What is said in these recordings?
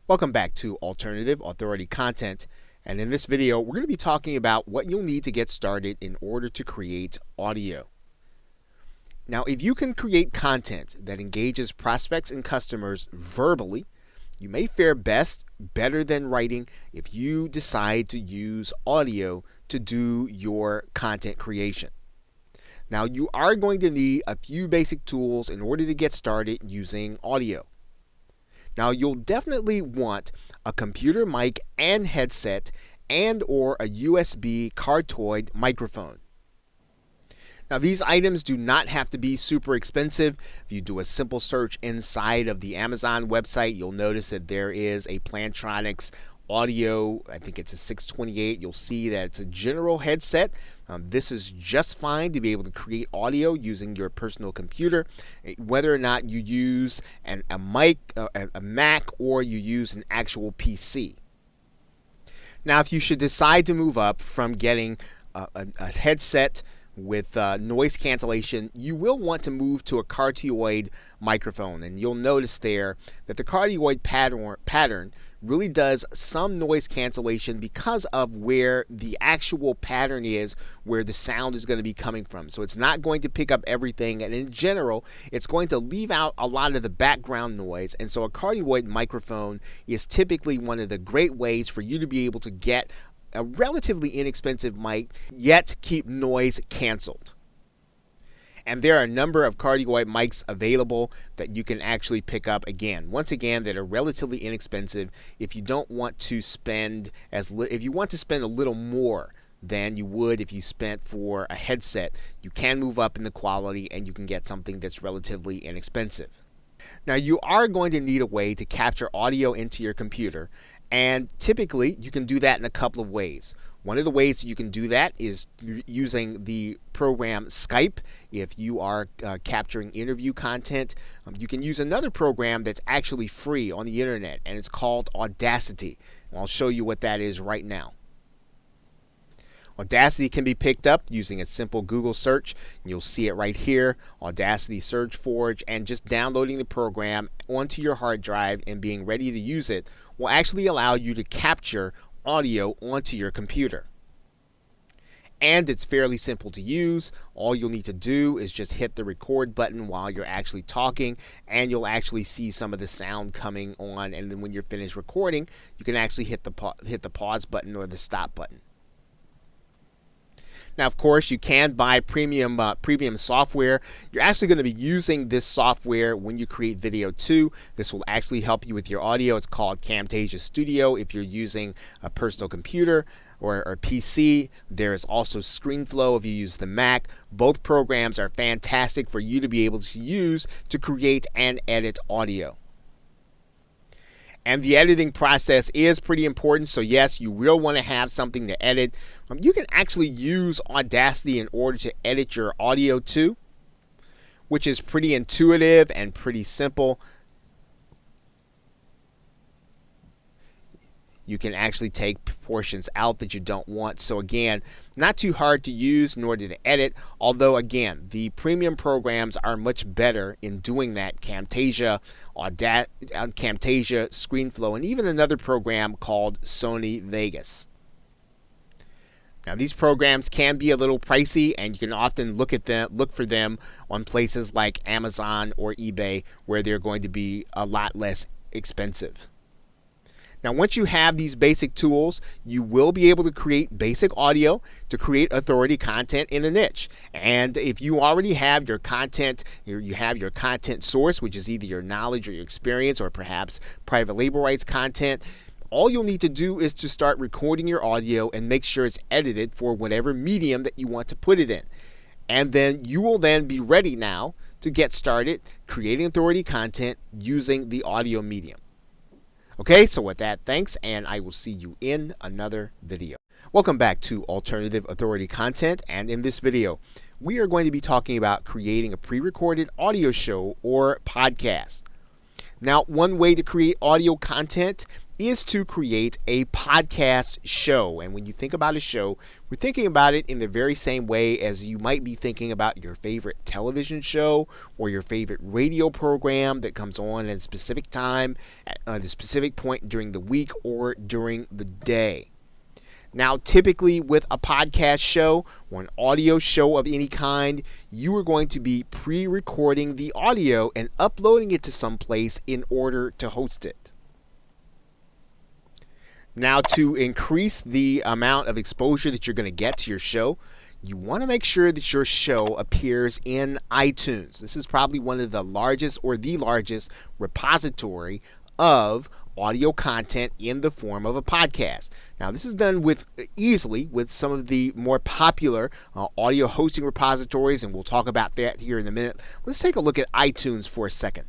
Welcome back to Alternative Authority Content, and in this video we're going to be talking about what you'll need to get started in order to create audio. Now, if you can create content that engages prospects and customers verbally, you may fare better than writing if you decide to use audio to do your content creation. Now, you are going to need a few basic tools in order to get started using audio. Now, you'll definitely want a computer mic and headset and or a USB cardioid microphone. Now, these items do not have to be super expensive. If you do a simple search inside of the Amazon website, you'll notice that there is a Plantronics audio, I think it's a 628. You'll see that it's a general headset. This is just fine to be able to create audio using your personal computer. Whether or not you use a mic, a Mac, or you use an actual PC. Now, if you should decide to move up from getting a headset with noise cancellation, you will want to move to a cardioid microphone, and you'll notice there that the cardioid pattern really does some noise cancellation because of where the actual pattern is, where the sound is going to be coming from. So it's not going to pick up everything, and in general it's going to leave out a lot of the background noise. And so a cardioid microphone is typically one of the great ways for you to be able to get a relatively inexpensive mic, yet keep noise canceled. And there are a number of cardioid mics available that you can actually pick up once again, that are relatively inexpensive. If you don't want to spend if you want to spend a little more than you would if you spent for a headset, you can move up in the quality and you can get something that's relatively inexpensive. Now, you are going to need a way to capture audio into your computer, and typically you can do that in a couple of ways. One of the ways that you can do that is using the program Skype. If you are capturing interview content, you can use another program that's actually free on the internet, and it's called Audacity. And I'll show you what that is right now. Audacity can be picked up using a simple Google search, and you'll see it right here, Audacity SurgeForge, and just downloading the program onto your hard drive and being ready to use it will actually allow you to capture audio onto your computer. And it's fairly simple to use. All you'll need to do is just hit the record button while you're actually talking, and you'll actually see some of the sound coming on, and then when you're finished recording, you can actually hit the pause button or the stop button. Now, of course, you can buy premium software. You're actually going to be using this software when you create video too. This will actually help you with your audio. It's called Camtasia Studio if you're using a personal computer or a PC. There is also ScreenFlow if you use the Mac. Both programs are fantastic for you to be able to use to create and edit audio. And the editing process is pretty important, so yes, you will want to have something to edit. You can actually use Audacity in order to edit your audio too, which is pretty intuitive and pretty simple. You can actually take portions out that you don't want. So again, not too hard to use in order to edit, although again, the premium programs are much better in doing that. Camtasia, ScreenFlow, and even another program called Sony Vegas. Now, these programs can be a little pricey, and you can often look for them on places like Amazon or eBay, where they're going to be a lot less expensive. Now, once you have these basic tools, you will be able to create basic audio to create authority content in a niche. And if you already have your content, you have your content source, which is either your knowledge or your experience or perhaps private label rights content, all you'll need to do is to start recording your audio and make sure it's edited for whatever medium that you want to put it in. And then you will then be ready now to get started creating authority content using the audio medium. Okay, so with that, thanks, and I will see you in another video. Welcome back to Alternative Authority Content, and in this video, we are going to be talking about creating a pre-recorded audio show or podcast. Now, one way to create audio content is to create a podcast show. And when you think about a show, we're thinking about it in the very same way as you might be thinking about your favorite television show or your favorite radio program that comes on at a specific time, at a specific point during the week or during the day. Now, typically with a podcast show or an audio show of any kind, you are going to be pre-recording the audio and uploading it to some place in order to host it. Now, to increase the amount of exposure that you're going to get to your show, you want to make sure that your show appears in iTunes. This is probably one of the largest or the largest repository of audio content in the form of a podcast. Now, this is done easily with some of the more popular audio hosting repositories, and we'll talk about that here in a minute. Let's take a look at iTunes for a second.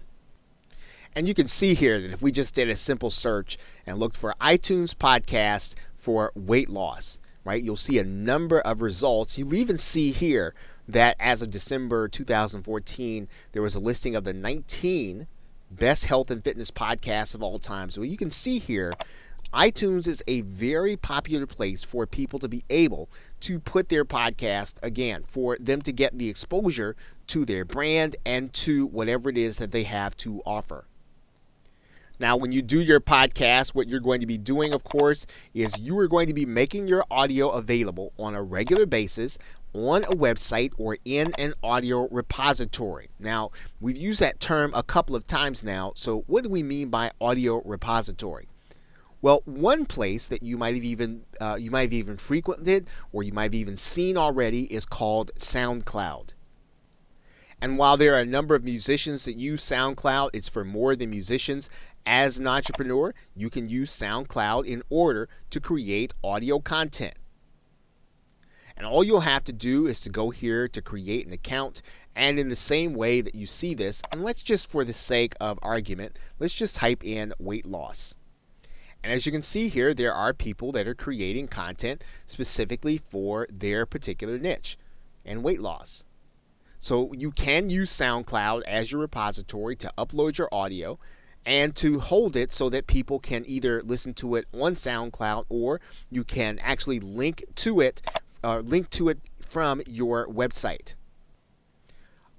And you can see here that if we just did a simple search and looked for iTunes podcast for weight loss, right, you'll see a number of results. You'll even see here that as of December 2014, there was a listing of the 19 best health and fitness podcasts of all time. So you can see here, iTunes is a very popular place for people to be able to put their podcast, again, for them to get the exposure to their brand and to whatever it is that they have to offer. Now, when you do your podcast, what you're going to be doing, of course, is you are going to be making your audio available on a regular basis on a website or in an audio repository. Now, we've used that term a couple of times now, so what do we mean by audio repository? Well, one place that you might have even frequented or you might have even seen already is called SoundCloud. And while there are a number of musicians that use SoundCloud, it's for more than musicians. As an entrepreneur, you can use SoundCloud in order to create audio content. And all you'll have to do is to go here to create an account, and in the same way that you see this, and let's just, for the sake of argument, let's just type in weight loss. And as you can see here, there are people that are creating content specifically for their particular niche and weight loss. So you can use SoundCloud as your repository to upload your audio and to hold it so that people can either listen to it on SoundCloud or you can actually link to it from your website.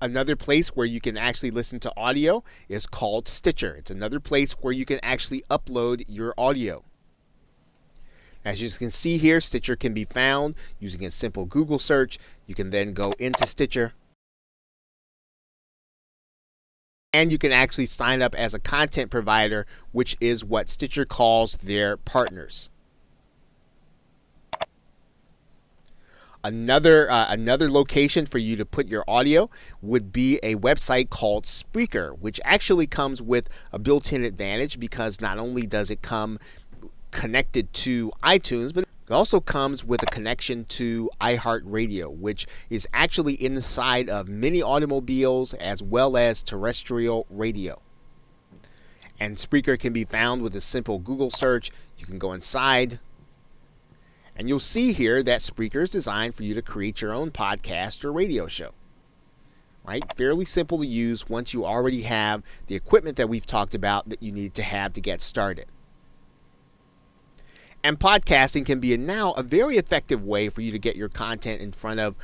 Another place where you can actually listen to audio is called Stitcher. It's another place where you can actually upload your audio. As you can see here, Stitcher can be found using a simple Google search. You can then go into Stitcher, and you can actually sign up as a content provider, which is what Stitcher calls their partners. Another location for you to put your audio would be a website called Spreaker, which actually comes with a built-in advantage because not only does it come connected to iTunes, but it also comes with a connection to iHeartRadio, which is actually inside of many automobiles as well as terrestrial radio. And Spreaker can be found with a simple Google search. You can go inside, and you'll see here that Spreaker is designed for you to create your own podcast or radio show. Right? Fairly simple to use once you already have the equipment that we've talked about that you need to have to get started. And podcasting can be now a very effective way for you to get your content in front of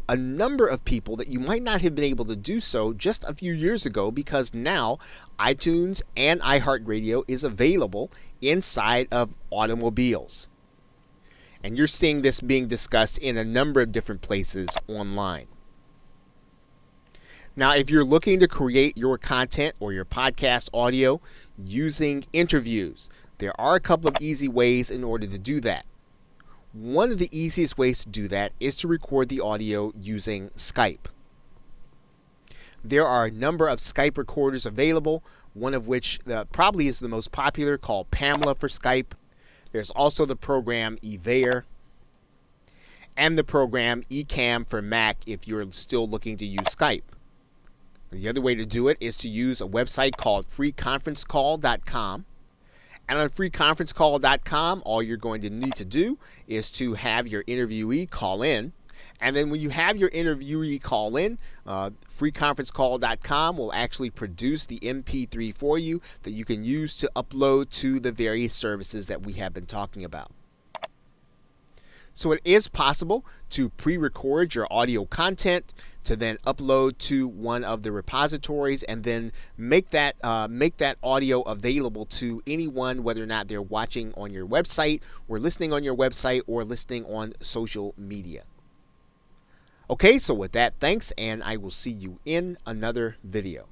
a number of people that you might not have been able to do so just a few years ago, because now iTunes and iHeartRadio is available inside of automobiles. And you're seeing this being discussed in a number of different places online. Now, if you're looking to create your content or your podcast audio using interviews, there are a couple of easy ways in order to do that. One of the easiest ways to do that is to record the audio using Skype. There are a number of Skype recorders available, one of which probably is the most popular, called Pamela for Skype. There's also the program Evair and the program Ecamm for Mac if you're still looking to use Skype. The other way to do it is to use a website called freeconferencecall.com. And on freeconferencecall.com, all you're going to need to do is to have your interviewee call in, And then when you have your interviewee call in, freeconferencecall.com will actually produce the MP3 for you that you can use to upload to the various services that we have been talking about. So it is possible to pre-record your audio content to then upload to one of the repositories and then make that audio available to anyone, whether or not they're watching on your website or listening on your website or listening on social media. Okay, so with that, thanks, and I will see you in another video.